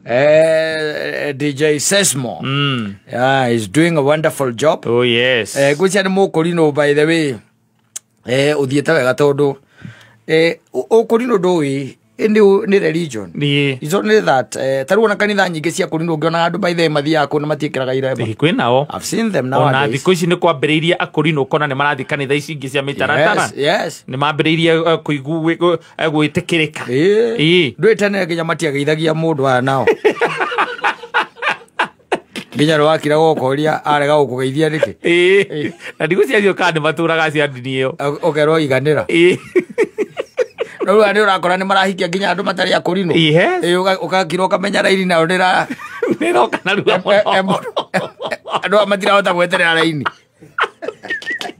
DJ Sesmo. Yeah, he's doing a wonderful job. Oh yes. Kucha ni mukurino by the way. Uthieta wega tondu ukurino ndui ni religion. It's only that taru na kanitha nyingi cia kurino ngiona andu by the mathia ko na matiekeraga irembo. Kwinao. I've seen them now. Ona thikũ ici ni kwambĩrĩirie akurino kona ni marathi kanitha ici ingi cia mitaratara. Yes. Ni mambĩrĩirie gwĩtĩkĩrĩka. Ndwĩtene nginya matiageithagia mundu aya nao. Nginya rwakira gokoria arega gukugeithia niki. Na ndiguciario kandi maturaga cia ndini iyo. Okerwo iganira. No andi urakora ni marahikia nginya andu matari akurino. Ukakirwo kamenya raini na ndira niroka na ruga andu amatira hota gweterera raini.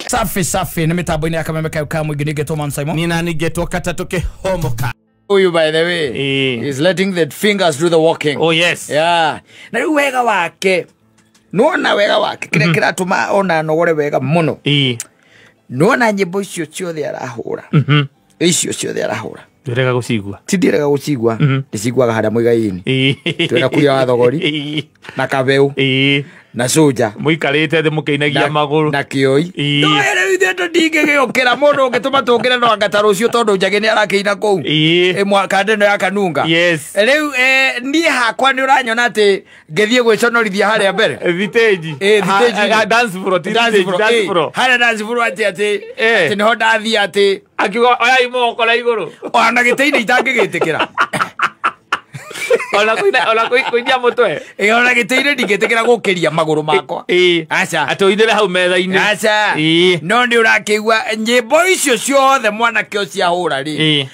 Safi ni mitambo-ini ya Kameme Kauka mwingi nigetwo Man Simon. Nina nigetwo Katatuke Homoka. You by the way, he's letting the fingers do the walking. Oh yes. Yeah. Na riu wega wake. Nuona wega wake. Kire kiratuma ona nogore wega muno. Nuona nyimbo icio ciothe arahura. Icio ciothe arahura. Ndirega gucigua. Tindirega gucigua. Ndiciguaga hada muigai-ini. Twena kuria wa thogori. Na kabeu. Na soja. Muikarite thi mukeinagia maguru. Na kioi. Ndoere ithe ndingĩgĩũkĩra mũndũ ũngĩtũma tũngĩre no anga rũciũ tondũ njage nĩ arakeina kũu. Ĩmwe ndeno ya kanunga. Yes. Rĩu niĩ hakwa nĩ ũranyona atĩ ngĩthiĩ gwĩconorithia harĩa mbere. Thitĩji. Dance floor. Dance floor. Harĩa dance floor atĩ nĩho ndathiĩ atĩ akiuga oyai moko na igũrũ. Ona gĩtĩ-inĩ itangĩgĩtĩkĩra. Ona kuinia mutwe. Ona gĩtĩ-inĩ ndingĩtĩkĩra gũkĩria magũrũ makwa. Aca. Atũithĩre hau metha-inĩ. Aca. No nĩ ũrakĩigua nyĩmbo icio ciothe mwanake ũcio ahũra rĩ.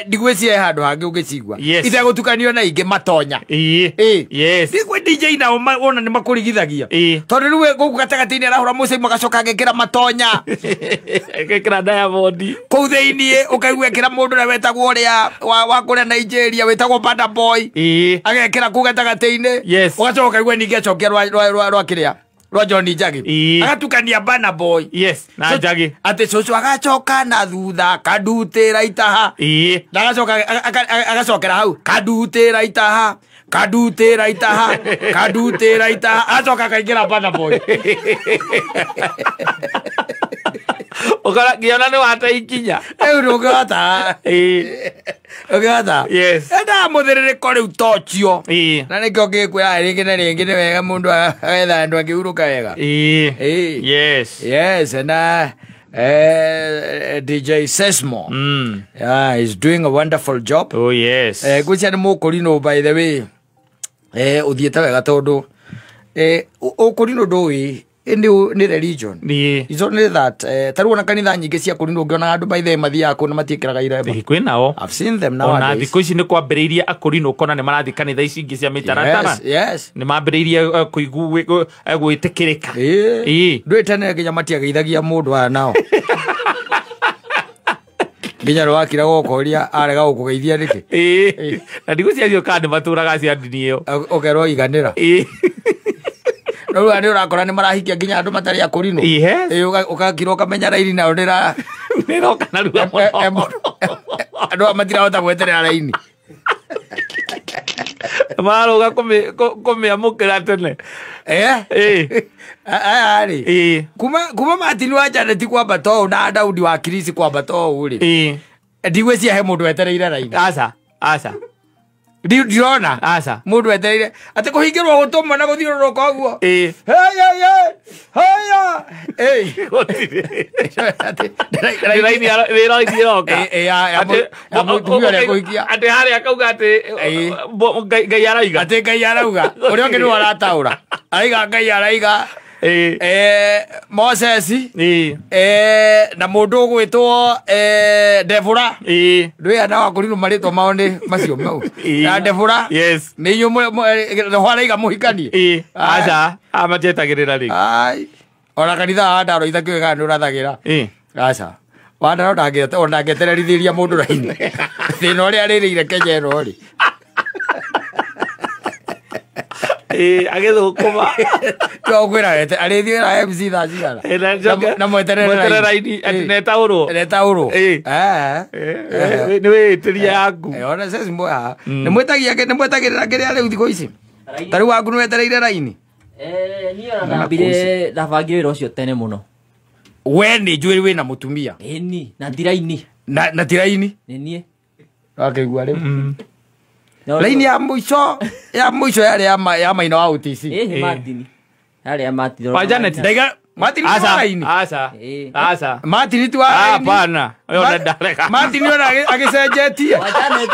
Ndigwĩciria handũ hangĩ ũngĩcigua. Itegũtukanio na ingĩ matonya. Yes. Ndigwĩ DJ nao ona nĩ makũrigithagia. Tondũ rĩu gũkũ gatagatĩ-inĩ arahũra mũcĩ magacoka agekĩra matonya. Agekĩra Diamond. Kũu thĩinĩ ũkaigua ekĩra mũndũ ũrĩa wetagwo ũrĩa wa kũrĩa Nigeria wetagwo Burna Boy. Agekĩra kũu gatagatĩ-inĩ. Ũgacoka ũkaigua ningĩ acokia rwa kĩrĩa. Rwa John Njagi. Agatukania Burna Boy. Yes. Na Njagi. Ati cucu agacoka na thutha kadutĩra itaha. Na agacokera hau kadutĩra itaha. Kadutĩra itaha. Kadutĩra itaha. Acoka akaingĩra Burna Boy. Ukara ngiona nĩ wata ikinya. Ndũngĩhota. Ũngĩhota. Yes. Enda mũthĩrĩrĩko rĩu tocio. Na nĩkĩo ngĩkwĩra rĩngĩ na rĩngĩ nĩ wega mũndũ agetha andũ akĩhurũka wega. Yes. Yes, and DJ Sesmo. Yeah, he's doing a wonderful job. Oh yes. Kucha ni mukurino by the way. Uthieta wega tondu ukurino ndui ni religion. It's only that taru na kanitha nyingi cia kurino ngiona andu by the mathia ko na matiekeraga irembo. Kwinao. I've seen them now. Ona thikũ ici ni kwambĩrĩirie akurino kona ni marathi kanitha ici ingi cia mitaratara. Yes. Ni mambĩrĩirie gwĩtĩkĩrĩka. Ndwĩtene nginya matiageithagia mũndũ aya nao. Nginya rwakira gokoria arega gukugeithia niki. Na ndiguciario kandi maturaga cia ndini iyo. Okerwo iganira. No andi urakora ni marahikia nginya andu matari akurino. Ukakirwo kamenya raini na ndira niroka na ruga andu amatira hota gweterera raini. Maroga kũmĩamũkĩra tene. Ari. Kuma Martin wa Janeti kwambata ũũ na Daudi wa Kirisi kwambata ũũ rĩ. Ndigwĩciria he mũndũ wetereire raini. Aca. Ndirona. Aca. Mũndũ wetereire. Atĩ kũhingĩrwo gũtũma na gũthiũrũrũka ũguo. Raini ĩroka. Atĩ harĩa akauga atĩ Ngai araiga. Atĩ Ngai arauga. Ũrĩa ũngĩ nĩwe arataũra. Araiga Ngai araiga. Moses. Na mũndũ ũgwĩtwo Debora. Ndwĩana wa kũrinwo marĩtwa mao nĩ macio mau. Na Debora. Yes. Nĩ inyuĩ araiga mũhikanie. Aca. Amatietagĩrĩra rĩngĩ. Ai. Ona kanitha wa Ndaro ithakĩũĩ kana nĩ ũrathagĩra. Aca. Wa Ndaro ndangĩetererithiria mũndũ raini. Thĩna ũrĩa arĩrĩire Kenya ĩno rĩ. agithukuma twakwira ete arithio na MC tha cigana na mweterera raini ati netaurwo nĩ wĩtĩria yaku ona sesi mboya nĩ mwetagĩrĩra kĩrĩa rĩu thikũ ici ta rĩu waku nĩ wetereire raini niĩ ona ndambire ndabangire wĩra ũcio tene mũno we nĩ njũĩ wĩna mũtumia ĩni na ti raini na ti raini nĩ niĩ akĩigua rĩu raini ya mũico yarĩ ya maina wa OTC Martin yarĩ ya Martin wa Janet Martin wa raini asa Martin tu wa raini hapana wewe ndareka Martin ona agĩcenjetie wa Janet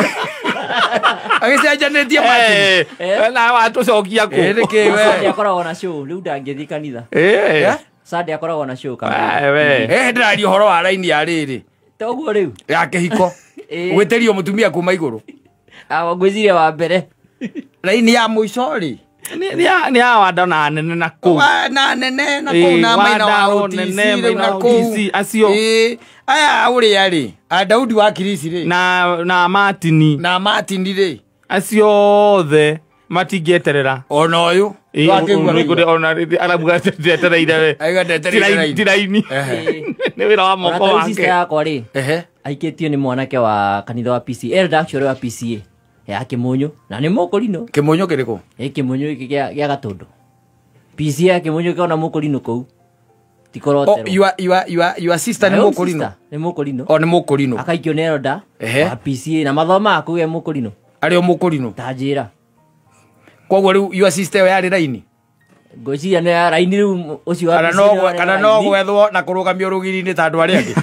agĩcenjetie Martin na watu cokia ku Sunday akoragwo na show rĩu ndangĩthiĩ kanitha Sunday akoragwo na show kama ndĩraria ũhoro wa raini ya rĩrĩ toguo rĩu ya kĩhiko gwĩtĩrio mũtumia kuma igũrũ ngwĩciria wa mbere raini ya mũico rĩ nĩ ya wanda na nene na kũu na nene na kũu na maina wa OTC rĩu na kũu acio aya ũrĩa rĩ Daudi wa Kirisi rĩ na Martin rĩ acio othe matingĩeterera ona ũyũ tiraini nĩ wĩra wa moko wake yakwa rĩ aikĩtio nĩ mwanake wa kanitha wa PCA actually wa PCA ya Kĩmũnyũ na nĩ Mũkũrinũ Kĩmũnyũ kĩrĩkũ Kĩmũnyũ gĩkĩ gĩa Gatũndũ PCA Kĩmũnyũ kĩona Mũkũrinũ kũu tikorotero your sister nĩ Mũkũrinũ nĩ Mũkũrinũ akaikio nĩ Elda wa PCA na mathoma akuge Mũkũrinũ arĩ o Mũkũrinũ tanjĩra koguo rĩu your sister yarĩ raini ngwĩciria nĩ raini rĩu ũcio kana no gwethwo na kũrũgamio rũgiri-inĩ ta andũ arĩa angĩ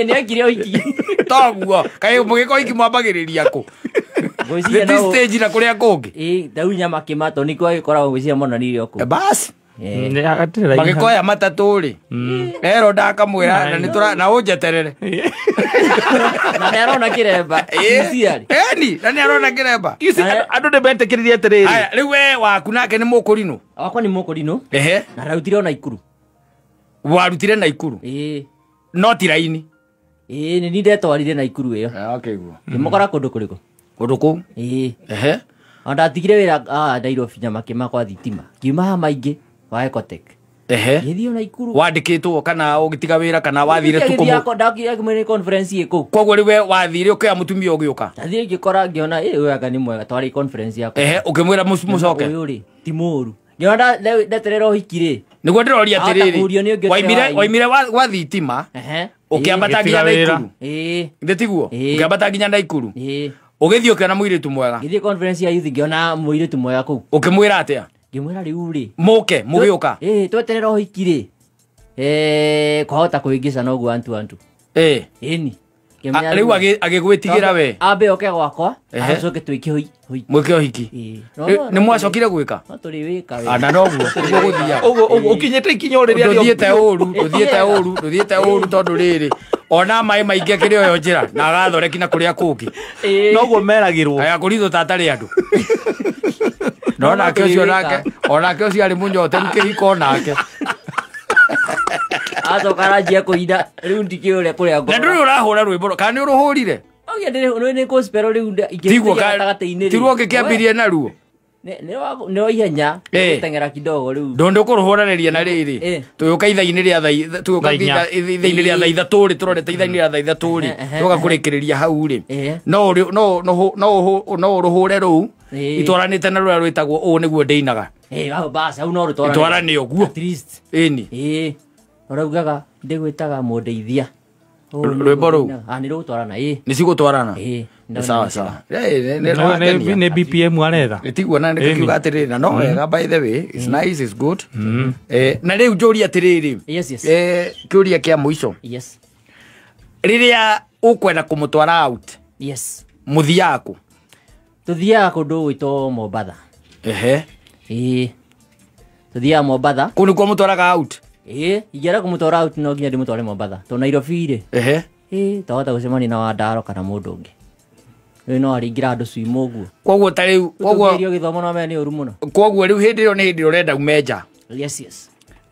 nĩ ekire ũhiki toguo kaĩ mũgĩka ũhiki mwambagĩrĩria kũ this stage na kũrĩa kũngĩ Daudi nyama kĩmato nĩkuo agĩkoragwo gwĩciria monanirie kũ basi magĩkoya matatũ rĩ ero ndakamwĩra na ũnjeterere na nĩ arona kĩremba na nĩ arona kĩremba andũ nĩmetĩkĩrire atĩrĩrĩ rĩu we waku nake nĩ Mũkũrinũ wakwa nĩ Mũkũrinũ na ararutire ona Ikuru warutire na Ikuru no ti raini nĩ niĩ ndetwarire na Ikuru ĩyo ngĩmũkora kũndũ kũrĩkũ kũndũ kũu ona ndatigire wĩra Nairobi nyama kĩmakwa thitima ngiuma maingĩ wa Ecotech gĩthiĩ ona Ikuru wandĩkĩtwo kana ũgĩtiga wĩra kana wathire tu ndakire conference ĩkũ koguo rĩu we wathire ũkĩoya mũtumia ũgĩũka ndathire ngĩkora ngĩona ũyũ anga nĩ mwega twarĩ conference yakwa ũkĩmwĩra mũcoke ũyũ rĩ ti mũũru ngĩona ndeterera ũhiki rĩ nĩguo ndĩroria atĩrĩrĩ waimire gwa thitima ũkĩambata nginya Naikuru ithĩ tiguo ũkĩambata nginya Naikuru ũgĩthiĩ ũkĩona mũirĩtu mwega gĩthiĩ conference ya youth ngĩona mũirĩtu mwega kũu ũkĩmwĩra atĩa ngĩmwĩra rĩu rĩ mũke mũgĩũka tweterera ũhiki rĩ kwahota kũhĩngĩca noguo antu ĩni rĩu agĩgwĩtigĩra we ambe oke gwakwa acoke twĩke mwĩke ũhiki nĩ mwacokire gwĩka na noguo gũthiaga ũkinyĩte ikinya rĩrĩa ndũthiĩte ũru tondũ rĩrĩ ona maĩ maingĩ kĩrĩ oyo njĩra na agathoreki na kũrĩa kũngĩ noguo meragĩrwo agakũrithwo tatarĩ andũ onake ũcio arĩ mũnyoteru kĩhiko nake acoka aranjia kũina rĩu ndikĩũrĩa kũrĩa na ndũrĩ ũrahũra rwĩmbo kana nĩ ũrũhũrire nĩ gospel rĩu gatagatĩ-inĩ tiruo gĩkĩambĩrie naruo nĩ wa ihenya gũteng'era kidogo rĩu ndũkũrũhũranĩria na rĩrĩ tũgĩũka ithainĩ rĩa thaa ithatũ rĩ tũrorete ithainĩ rĩa thaa ithatũ rĩ tũga kũrĩkĩrĩria hau rĩ no ũrũhũre rũu itwaranĩte na rũrĩa rwĩtagwo ũũ nĩguo ndĩinaga itwarane ũguo ĩni ũraugaga ndĩgwĩtaga mũndeithia rwĩmbo rũu nĩ rũgũtwarana nĩ cigũtwarana sawa sawa nĩ BPM aretha tiguo na nĩkiuga atĩrĩrĩ na no wega by the way it's nice it's good na rĩu njũria atĩrĩrĩ kĩũria kĩa mũico rĩrĩa ũkwenda kũmũtwara out mũthiaga kũ tuthiaga kũndũ gwĩtwo Mombatha tuthiaga Mombatha kũu nĩkuo mũtwaraga out ingĩenda kũmũtwara out no nginya ndĩmũtware Mombatha to Nairobi rĩ twahota gũcemania na Wandaro kana mũndũ ũngĩ rĩu no aringĩra andũ cuimo ũguo koguo ta rĩu gĩthomo no menya nĩ ũru mũno koguo rĩu hĩndĩ ĩyo nĩ hĩndĩ ũrenda ume nja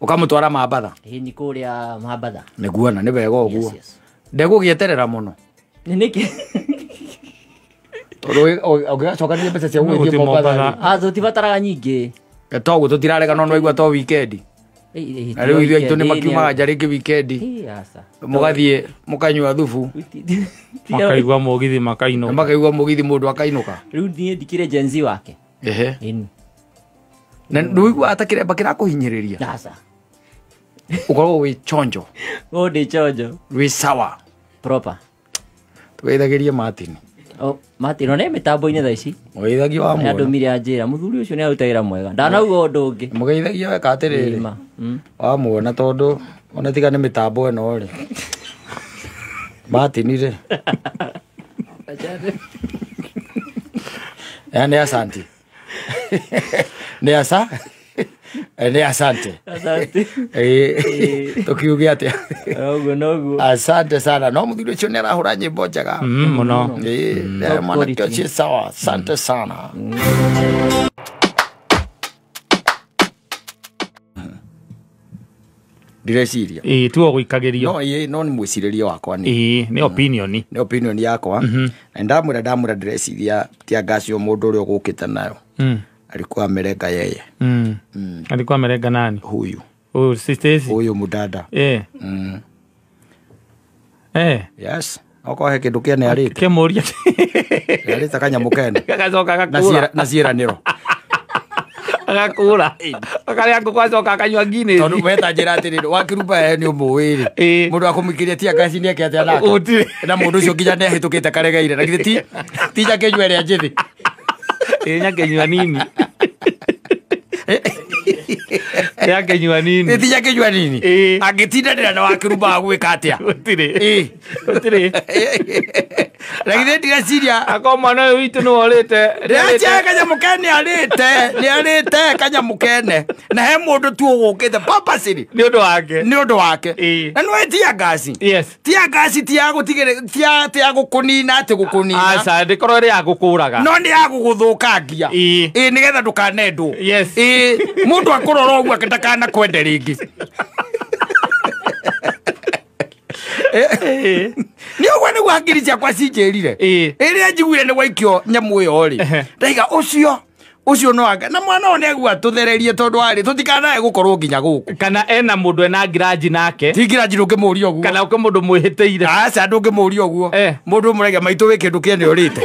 ũkamũtwara Mombatha ni kũrĩa Mombatha nĩguona nĩ wega ũguo ndegũgĩeterera mũno nĩkĩ Toro ogacoka ni mbeca cia gwithie Mombasa. Tutibataraga nyingi. Toguo tutirarega no igwa to weekend. Ariu ithuĩ aitũ nĩ makiumaga nja rĩngĩ weekend. Mũgathiĩ mũkanyua thubu. Makaigua mũgithi makainũka. Makaigua mũgithi mũndũ akainũka. Rĩu niĩ ndikire Gen Z wake. Na ndũigua ata kĩremba kĩrakũhinyĩrĩria. Ukorwo wĩ chonjo. Ndĩ chonjo. Wĩ sawa. Proper. Tũgeithagirie Martin. Martin one mitambo-inĩ thaa ici. Mũgeithagia wa mwana. Andũ mire anjĩra mũthuri ũcio nĩ arutagira mwega. Ndanauga ũndũ ũngĩ. Mũgeithagia weka atĩrĩrĩ. Wa mwana tondũ ona tiga nĩ mitambo ĩno rĩ. Martin rĩ. Nĩ asante. Nĩ asa. Nĩ asante. Asante. Tukiuge atĩa. Oguo noguo. Asante sana. No mũthuri ũcio nĩ arahũra nyĩmbo njega. Mũno. Mwanake ũcio sawa. Asante sana. Direciria. Tuo guikagirio. No nĩ mwĩcirĩrie wakwa nĩ. Nĩ opinion. Nĩ opinion yakwa. Na ndamwĩra direciria tia gacio mũndũ ũrĩa ũgũkĩte nayo. Alikuwa amelenga yeye. Alikuwa amelenga nani? Huyu. Sisters. Huyu mudada. Yes. Okohe kindu kene arite. Kemuria. Arite kanyamu kene. Gagacoka gakura. Na ciĩranĩro. Agakura. Akaria ngũkwacoka akanyua ngine. Tondu weta njĩra atĩrĩrĩ wakiruba nĩ ũmũĩ rĩ. Mũndũ akũmĩkĩria tia gasi nĩ eke atĩa nake. Na mũndũ ũcio nginya nĩ ahĩtũkĩte karegeire. Na githĩ ti nyakenyua ĩrĩa njĩthĩ. Nyakenyua nini. Nyakenyua nini. Ti nyakenyua nini. Angĩtindanĩra na wakiruba gwĩka atĩa. Gũtirĩ. Lakini ndĩreciria akoma no witũ nĩ orĩte. Rĩacha kanyamu kene nĩ arĩte kanyamu kene. Na he mũndũ tu ũgũkĩte purposely. Nĩ ũndũ wake. Nĩ ũndũ wake. Na nĩ tia gasi. Yes. Tia gasi tia gũtigĩrĩra tia gũkũnina atĩ gũkũnina. Aca ndĩkorwo ĩrĩ ya gũkũraga. No nĩ ya gũgũthũkangia. Nĩgetha ndũkanendwo. Yes. Mũndũ akũrora ũguo akĩndakana kwende rĩngĩ. Nĩ ũguo nĩguo hakiri ciakwa cinjĩrire. Ĩrĩa njiguire nĩ gwaikio nyamũ ĩyo rĩ. Ndaiga ũcio no anga na mwana one agua tuthererie tondu ari tutikanae gukorwo nginya guku kana ena mundu ena ngiraji nake ti ngiraji ndungimuria uguo kana uke mundu mwihitiire aca ndungimuria uguo mundu murege maitu wi kindu kiene urite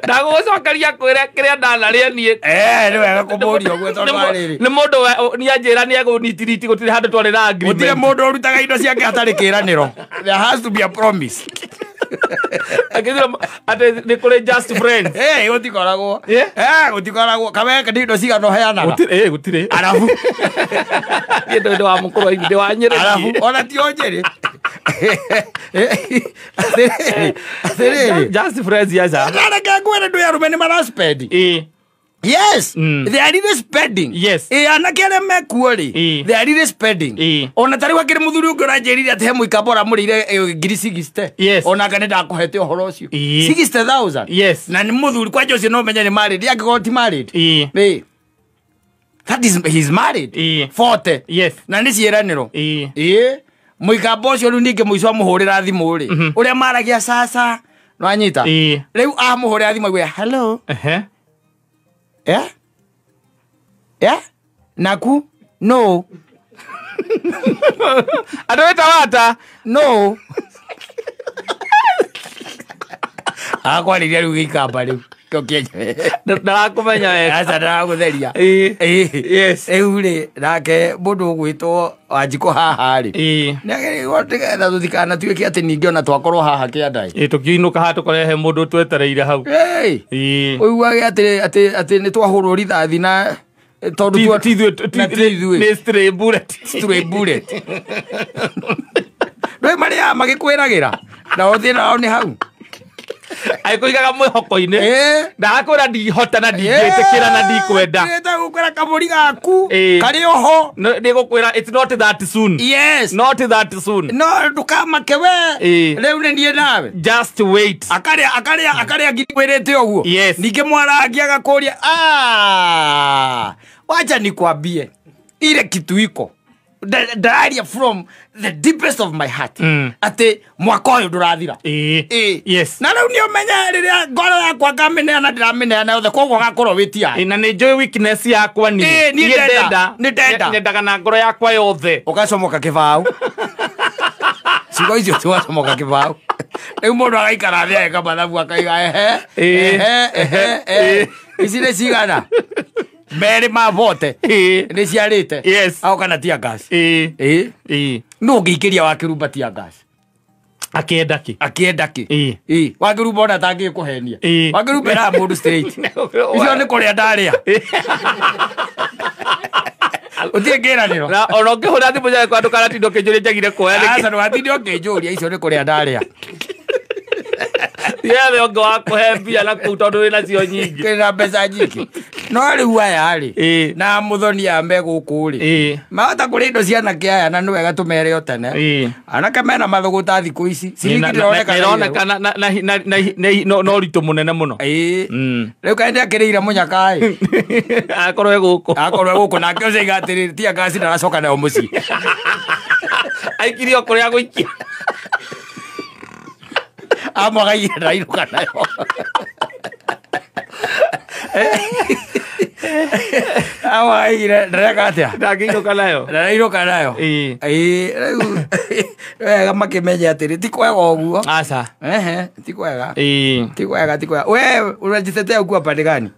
ndagucokeria kwira kiria ndanaria nie ni wega kumuria uguo tondu ariri ni mundu ni anjira ni agunitiriti gutire handu twari na agreement gutire mundu urutaga indo ciake hatari kiraniro there has to be a promise akithira ate ni kuri just friends utikoragwo utikoragwo kawe kandindo cigano heana gutire arabu ndo wa mukuru indi wa nyere arabu ona ti onjeri just friends yaza nana kagwere ndo yarume ni maraspedi yes they are really spending yes anakere mekuori they are really spending ona tari wakire muthuri ungora njirire ate muikabora murire ngiri 60 yes ona kana ndakuhete uhoro ucio 60000 yes na ni muthuri kwa Jose no menya ni married yakigoti married that is he's married 40 yes na ni cieraniro muikabo ucio ru ninge muico muhurira thimu ri uria maragia sasa no anyita riu amuhurira thimu gwe hello Naku? No. Adoweta wata? No. Kwa liria rugi ikamba riu. Ndarakumenya wega. Aca ndaragutheria. Yes. Uri nake mundu gwitwo Wanjiko haha ri. Nagere tigetha tuthikana tuike ati ningi ona twakorwo haha kiandai. Tukiinuka ha tukorehe mundu twetereire hau. Uiguage ati ni twahurwo rithathi na tondu ni stray bullet. Ndoi maria magikwiragira na uthi nao ni hau. Aikuigaga mwihoko-ini ndakwira ndihota na ndingĩtĩkĩra na ndikwenda ndĩrenda gũkwĩra kamũri gaku karĩ oho ndĩgũkwĩra it's not that soon yes not that soon no ndũkamake we rĩu nĩ niĩ nawe just wait akarĩa ngĩkwĩrĩte ũguo ningĩ mwarangi agakũria wacha nikwambie ile kitu iko ndararia from the deepest of my heart ati mwaka uyu ndurathira yes na riu ni umenya riria ngoro yakwa ngameneana ndirameneana yothe koguo gakorwo witia na nĩ njũĩ weakness yakwa ni nyendaga na ngoro yakwa yothe ugacomoka kibau ciugo icio tugacomoka kibau riu mundu agaikara thĩ eka mathabu akaiga ici nĩ cigana merĩ ma vote nĩ ciarĩte ao kana tia gas no ngĩikĩria wa kĩrumba tia gas akienda ki wa kĩrumba ona tangĩkũhenia wa kĩrumba era mũndũ straight icio nĩ kũrĩa ndarĩa utie ngiraniro na ona ngihura thimu yaku andu kana tindo kinjuria njagire kuoya asa no atindi okinjuria icio ni kuria ndaria yale ongo wakuhe mbia na kutondu wina cio nyingi kina mbeca nyingi no riu aya ri na muthoni ambe guku ri mahota kuri indo ciana kiaya na niwega tumere o tene anake mena mathuguta thiku ici cironekana no ritu munene muno riu kaende akirire munyakai akorwe guku na kio ciga atiri tia gasi ndaracoka nayo muci aikirio kuria guikia amagaire ndairuka nayo amagaire ndareka atia ndairuka nayo wega makimenya atiri ti kwega uguo aca ti kwega we unajitetea ukiwa pande gani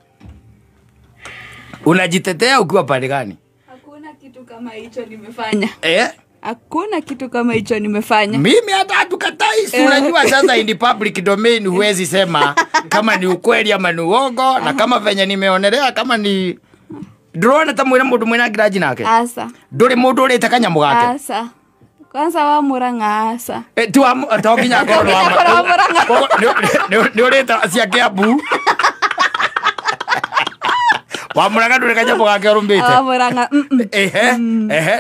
Hakuna kitu kama hicho nimefanya. Hakuna kitu kama hicho nimefanya. Mimi hata hatukatai. Unajua sasa in the public domain huwezi sema kama ni ukweli ama ni uongo na kama venye nimeonelea kama ni drone tamwira mundu mwena giraji nake. Asa. Nduri mundu urite kanyamu gake. Asa. Kwanza wa Murang'a asa. Tu atokinya ngoro wa Murang'a. Ni urite cia Kiambu. Wa Murang'a nduri kanyamu gake rumbite. Wa Murang'a.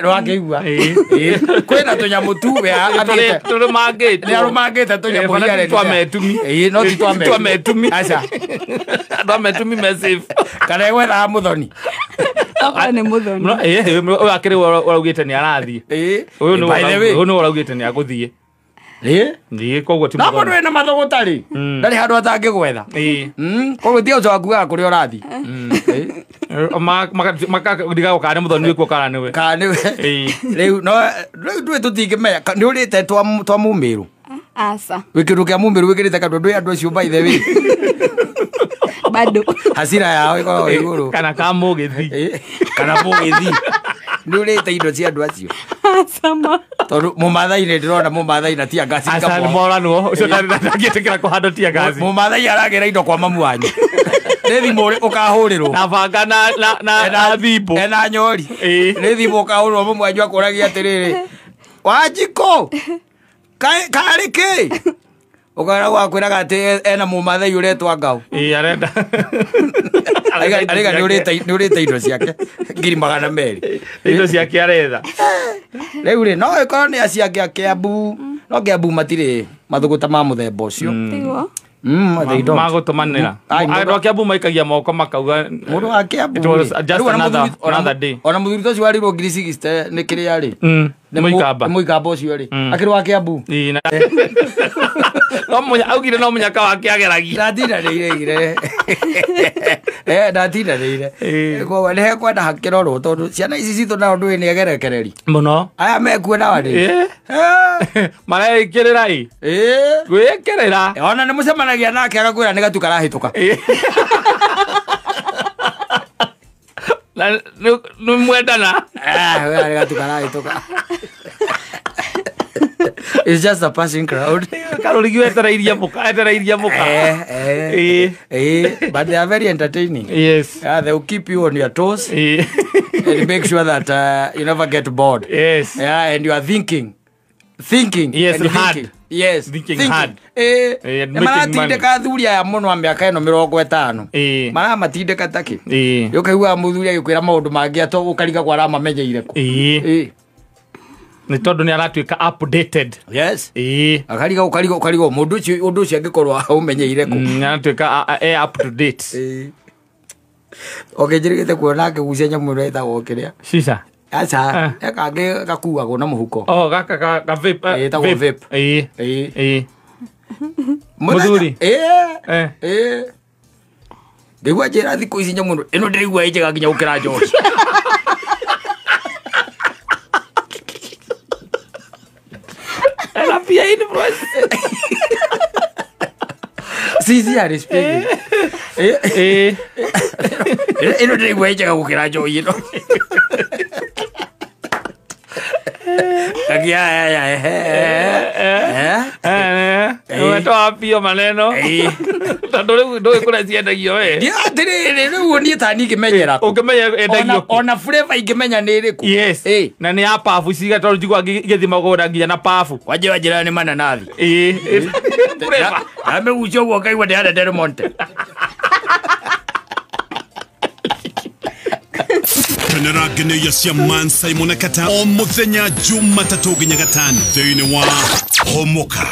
No akeigua. Kwena tunyamu tu we athite. Turumangite. Ni arumangite tunyamu hiare. Twametumi. No ti twametumi. Acha. Twametumi massive. Kana gwetha muthoni. Aka ni muthoni. Uyu akiri uraugite ni arathie. Uyu no uraugite ni aguthie. Ni koguo ti muthoni. Na mundu ena mathuguta ri. Ndari handu atangigwetha. Koguo ti uco waku kuri urathi. Maka ndiga ukane muthoni wikuo kana niwe. Kana niwe. Riu no ndui tutingimenya ni urite twa mumiru. Asa. Wikiru kia mumiru wikirite kandu andu acio by the way. Bado. Hasira yao iko iguru. Kana kamugithi. Kana mugithi. Ni urite indo cia andu acio. Asama. Tondu mumathai ni ndirona mumathai na tia gasi kamo. Asa morano ucio ndagitikira kuhando tia gasi. Mumathai aragira indo kwa mamu wanyu. Ni thimu ukahurirwo. Na banga na thimu. Ena nyori. Ni thimu ukahurirwo mamu wanyu akuragia atiriri. Wanjiko. Kari ki. Ukara wakwiraga ati ena mumathai uretwa ngau. Arenda. Arega ni urite indo ciake. Ngiri magana meri. Indo ciake aretha. Riu ri no ikorwo ni aciake Kiambu. No Kiambu matire mathuguta ma muthemba ucio. Tigo. Magutumanira. Andu a Kiambu maikagia moko makauga mundu wa Kiambu. Another day. Ona muthuri ucio warirwo 360 ni kiri ari. Muikamba ucio ri. Akiri wa Kiambu. No munya augire no munyaka wake ageragia. Ndatindanĩire. Ndatindanĩire. Kwa ne kwenda hakirorwo tondu ciana ici citũ na ũndũ nĩ agerekereri. Muno. Aya mekuona wadi. Marekirira i. Gwikirira. Ona nĩ mũcemanagia nake agakwĩra nĩ gatu karahĩtũka. Nĩ mwendana. Nĩ gatu karahĩtũka. It's just a passing crowd. Karoligiwe etereirie muka. But they are very entertaining. Yes. They will keep you on your toes. And make sure that you never get bored. Yes. And you are thinking. Yes, and hard. Thinking. Yes. Thinking hard. Maratindĩka thuri aya mũno wa mĩaka ĩno 50. Maramatindĩka taki. Ũkaigua mũthuri agĩkwĩra maũndũ mangĩ ũkariga kwa aramamenyeire ku. Ni tondu ni aratuika updated. Yes. Akariga mundu ucio angikorwo umenyeire ku. Aratuika up to date. Okay, njirigite kuona akigucia nyamu reta gokiria. Sisa. Acha, kage gakuagwo na muhuko. Oh, gaka ga vape. Ta vape. Muthuri. Ndegwa njira thikũ ici nyamu ĩno ndĩraigua ĩ njega nginya gũkĩra njohi. Ela pia ini bro. Sisi arespect. Ĩno ndĩraigua ĩ njega gũkĩra njohi ĩno. Umetoa pio maneno. Ndio kuna ziendagio we. Ndio atiri rĩu ni tani ngĩmenyera. Ukimenya endagio. Ona flavor ingĩmenya nĩ ĩrĩkũ. Yes. Na nĩ ya pafu ciga tondũ njigua ngĩthima gũra nginya na pafu. Waje wajira ni mananathi. Flavor. Amegucio guo kaigua ndĩrenda Del Monte. Kenera geneya cia Man Simon Kata o muthenya Jumatatu nginya Gatano thĩinĩ wa Homoka.